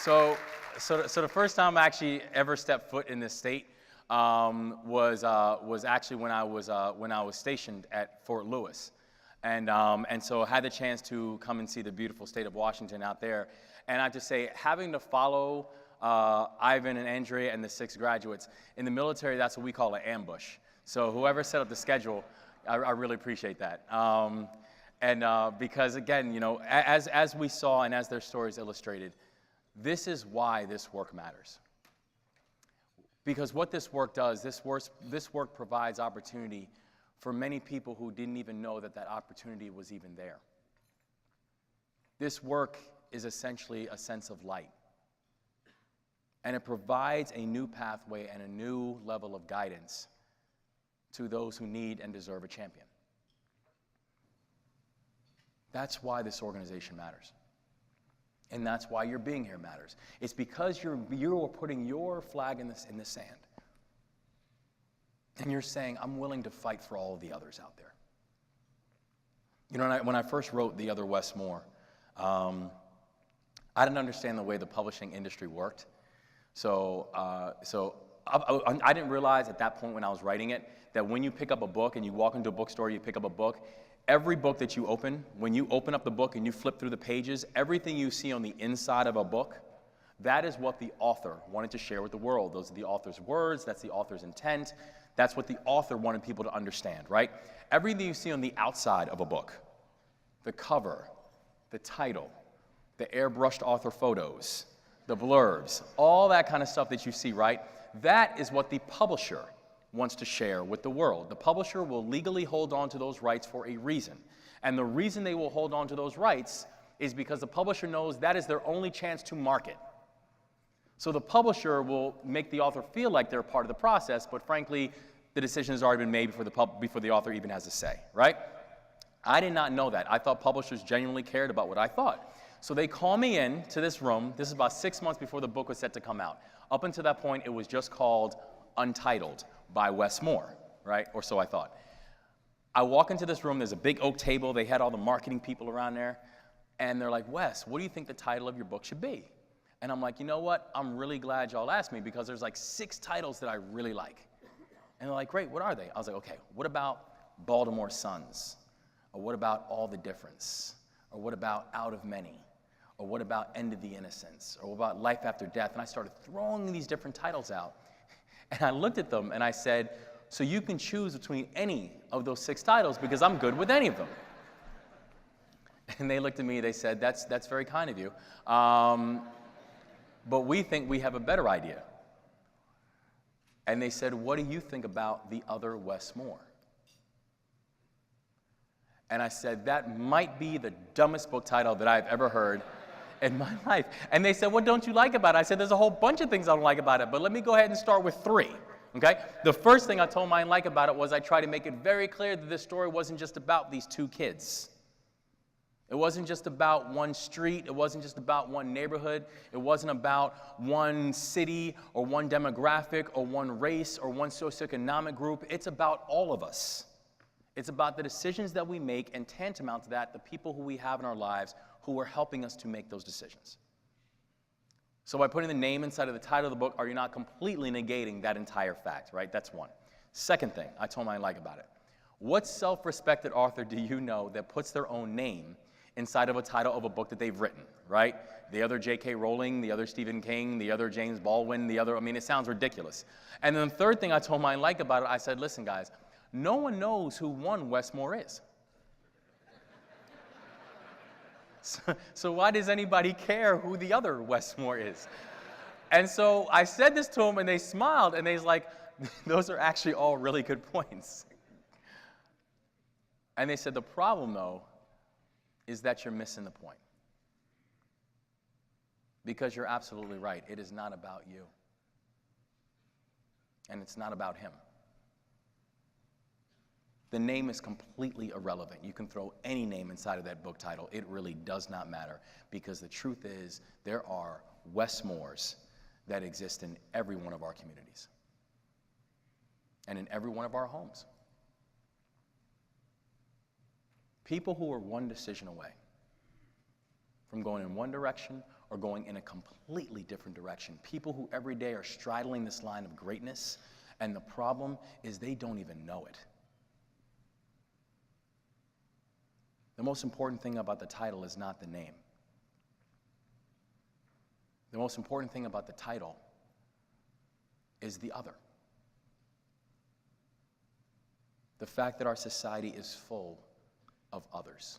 So the first time I actually ever stepped foot in this state was actually when I was stationed at Fort Lewis, and so I had the chance to come and see the beautiful state of Washington out there. And I have to say, having to follow Ivan and Andrea and the 6 graduates in the military, that's what we call an ambush. So whoever set up the schedule, I really appreciate that. Because again, you know, as we saw and as their stories illustrated, this is why this work matters. Because what this work does, this work provides opportunity for many people who didn't even know that that opportunity was even there. This work is essentially a sense of light. And it provides a new pathway and a new level of guidance to those who need and deserve a champion. That's why this organization matters. And that's why your being here matters. It's because you're putting your flag in the sand. And you're saying, I'm willing to fight for all of the others out there. You know, when I first wrote The Other Westmore, I didn't understand the way the publishing industry worked. So I didn't realize at that point when I was writing it that when you pick up a book and you walk into a bookstore, you pick up a book, every book that you open, when you open up the book and you flip through the pages, everything you see on the inside of a book, that is what the author wanted to share with the world. Those are the author's words, that's the author's intent, that's what the author wanted people to understand, right? Everything you see on the outside of a book, the cover, the title, the airbrushed author photos, the blurbs, all that kind of stuff that you see, right? That is what the publisher wants to share with the world. The publisher will legally hold on to those rights for a reason. And the reason they will hold on to those rights is because the publisher knows that is their only chance to market. So the publisher will make the author feel like they're part of the process, but frankly, the decision has already been made before the author even has a say, right? I did not know that. I thought publishers genuinely cared about what I thought. So they call me in to this room. This is about 6 months before the book was set to come out. Up until that point, it was just called Untitled by Wes Moore, right? Or so I thought. I walk into this room. There's a big oak table. They had all the marketing people around there. And they're like, Wes, what do you think the title of your book should be? And I'm like, you know what? I'm really glad y'all asked me because there's like 6 titles that I really like. And they're like, great, what are they? I was like, okay, what about Baltimore Suns? Or what about All the Difference? Or what about Out of Many? Or what about End of the Innocence? Or what about Life After Death? And I started throwing these different titles out. And I looked at them and I said, so you can choose between any of those 6 titles because I'm good with any of them. And they looked at me, they said, that's very kind of you. But we think we have a better idea. And they said, what do you think about The Other Wes Moore? And I said, that might be the dumbest book title that I've ever heard in my life. And they said, what don't you like about it? I said, there's a whole bunch of things I don't like about it, but let me go ahead and start with 3, okay? The first thing I told them I didn't like about it was I tried to make it very clear that this story wasn't just about these 2 kids. It wasn't just about one street. It wasn't just about one neighborhood. It wasn't about one city or one demographic or one race or one socioeconomic group. It's about all of us. It's about the decisions that we make, and tantamount to that, the people who we have in our lives who are helping us to make those decisions. So by putting the name inside of the title of the book, are you not completely negating that entire fact, right? That's one. Second thing I told them I like about it. What self-respected author do you know that puts their own name inside of a title of a book that they've written, right? The other J.K. Rowling, the other Stephen King, the other James Baldwin, the other, I mean, it sounds ridiculous. And then the third thing I told them I like about it, I said, listen, guys, no one knows who one Wes Moore is. So why does anybody care who the other Wes Moore is? And so I said this to them, and they smiled, and they was like, those are actually all really good points. And they said, the problem, though, is that you're missing the point. Because you're absolutely right. It is not about you. And it's not about him. The name is completely irrelevant. You can throw any name inside of that book title. It really does not matter, because the truth is there are Wes Moores that exist in every one of our communities and in every one of our homes. People who are one decision away from going in one direction or going in a completely different direction. People who every day are straddling this line of greatness, and the problem is they don't even know it. The most important thing about the title is not the name. The most important thing about the title is the other. The fact that our society is full of others.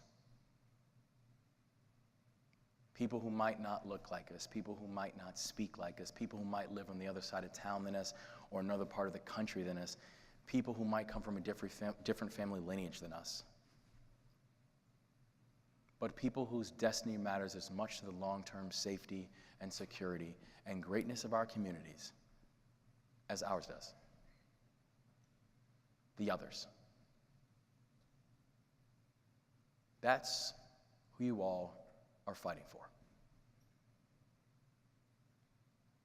People who might not look like us, people who might not speak like us, people who might live on the other side of town than us or another part of the country than us, people who might come from a different family lineage than us. But people whose destiny matters as much to the long-term safety and security and greatness of our communities as ours does. The others. That's who you all are fighting for.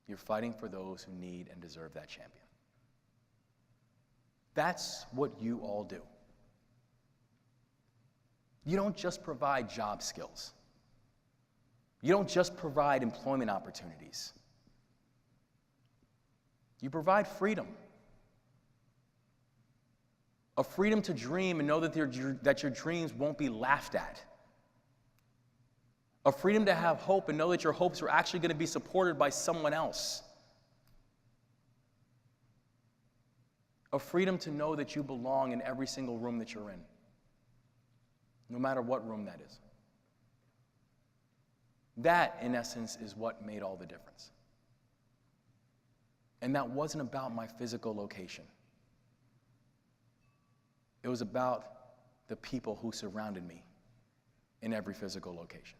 You're fighting for those who need and deserve that champion. That's what you all do. You don't just provide job skills. You don't just provide employment opportunities. You provide freedom. A freedom to dream and know that your dreams won't be laughed at. A freedom to have hope and know that your hopes are actually going to be supported by someone else. A freedom to know that you belong in every single room that you're in, no matter what room that is. That, in essence, is what made all the difference. And that wasn't about my physical location. It was about the people who surrounded me in every physical location.